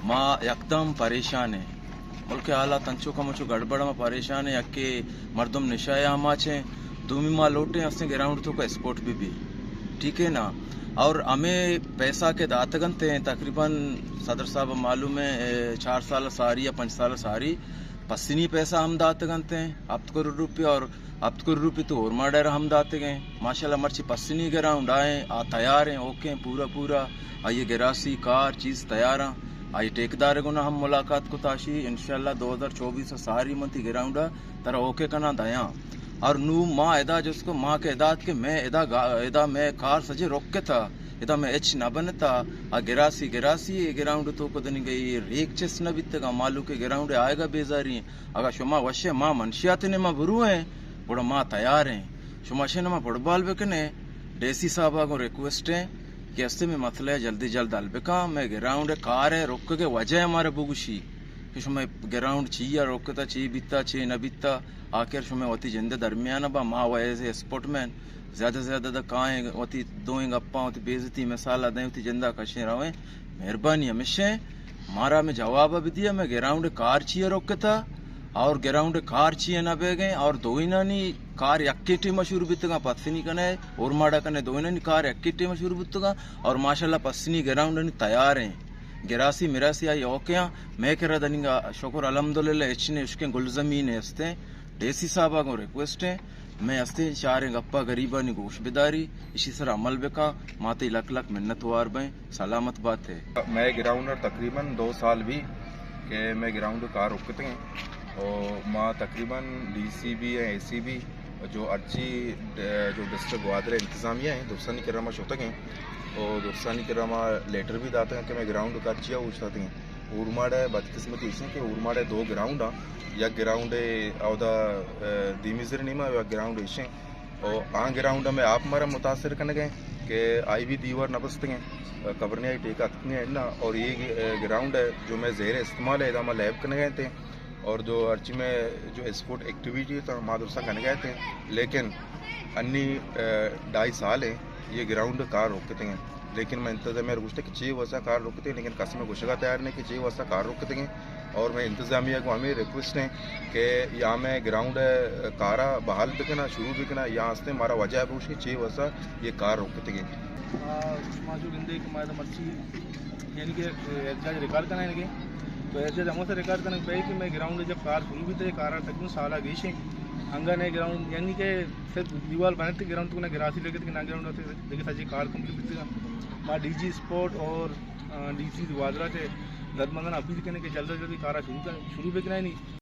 माँ यकदम परेशान है। मुल्क हालात तंचो का मुचो गड़बड़ में परेशान है। यके मर्दम निशाया हमा छे दूमी माँ लोटे हंसने ग्राउंड तो का स्पोर्ट भी ठीक है ना। और हमें पैसा के दातगनते हैं तकरीबन सदर साहब मालूम है 4 साल सारी या 5 साल सारी पसीनी पैसा हम दातगनते हैं अब करोड़ रुपये और अब करोड़ रुपये तो और माडर हम दाते गए माशाल्लाह मर्ची पसीनी ग्राउंड आए आ तैयार हैं ओके पूरा आइए गिरासी कार चीज़ तैयार हैं आई ठेकेदार को ना हम मुलाकात को ताशी इंशाल्लाह 2024 सारी मंथी ग्राउंड तरह ओके करना दया और नू माँ एदा जिसको माँ के एदात के मैं एदा मैं कार सजे रोक के था एदा मैं एच न बनता आ गिरासी ग्राउंड तो को दनी गई रेक चेस न बितगा मालू के ग्राउंड आएगा बेजारी अगर शुमा वशे माँ मनशियात ने माँ बुरू है बड़ा माँ तैयार हैं शुमाशे न माँ फुटबॉल बेकने डेसी साहबा को रिक्वेस्ट है कि अस्ते में मसला है जल्द अलबेका मैं ग्राउंड कार है रोक के वजह हमारे बुगुशी कि शुमा ग्राउंड चाहिए रोकता चाहिए बिता चाहिए न बिता आखिर शुमा होती जिंदे दरमियान बा माँ वैसे स्पोर्टमैन ज्यादा से ज्यादा कहाँ होती दो गप्पा होती बेजती मिसाला दें होती जिंदा कशे रहे मेहरबानी हमेशा मारा में जवाब भी दिया मैं ग्राउंड कार चाहिए रोकता और ग्राउंड कार चाहिए ना बे गए और दो ही नानी कार यक्की मशहूर बितगा पत्नी कने और माड़ा कने दो ही नानी कार यक्की मशहूर बितगा और माशाल्लाह पत्नी ग्राउंड तैयार हैं गिरासी मिरासी आई ओके मैं कह दनिंगा शुक्र अलहमदुलिल्लाह इचने उसके गुलजमीन है हस्ते डेसी साहबा को रिक्वेस्ट है मैं हस्ते चारे गप्पा गरीबा नी गोश बिदारी इसी तरह अमल बेका माते लक मिन्नत वार बें सलामत बात है। मैं ग्राउंड तकरीबन 2 साल भी के मैं ग्राउंड कार रुकते हैं और माँ तकरीबन डीसी भी है एसी भी जो अर्ची जो डिस्ट्रिक्ट ग्वादर इंतज़ामिया है दुरसानी करामा शोतक हैं और दुरसानी करामा लेटर भी दाते हैं कि मैं ग्राउंड कार चिया उछताते हैं ऊरमाड़ बदकिस्मती इसमें कि ऊरमाड़ 2 ग्राउंड या ग्राउंड अवदा दीमिजर नहीं या ग्राउंड इशे और आ ग्राउंड में आप हमारा मुतासर करने गए कि आई भी दीवार नबसते हैं कबरने आई टेका है ना और ये ग्राउंड है जो मैं ज़ेर इस्तेमाल है मैं लैब करने गए थे और जो अर्ची में जो स्पोर्ट एक्टिविटी था मादरसा करने गए थे लेकिन अन्नी 2.5 साल है ये ग्राउंड कार रोकते हैं लेकिन मैं इंतजामिया रुकते कि 6 वर्षा कार रोकते हैं लेकिन कसम गुशगा तैयार नहीं कि 6 वर्षा कार रोकते हैं और मैं इंतजामिया को हमें रिक्वेस्ट है कि यहाँ में ग्राउंड कारा बहाल बिकना शुरू बिकना यहाँ से हमारा वजह है उसकी 6 वर्षा ये कार रोकते हैं यानी कि एहतजाज रिकॉर्ड करना है तो एहतजाज हम से रिकॉर्ड करने पे कि मैं ग्राउंड जब कार शुरू भी थे कार तकरीबन साला गई है हंगा ने ग्राउंड यानी कि सिर्फ दीवार बने थे ग्राउंड को ना गिरासी लेके थे ना ग्राउंड होते लेकिन सच्ची कार कंप्लीट थी माँ डीजी स्पोर्ट और डीसी वादरा थे दरमंदन अपील करने के जल्द कार शुरू भी करना नहीं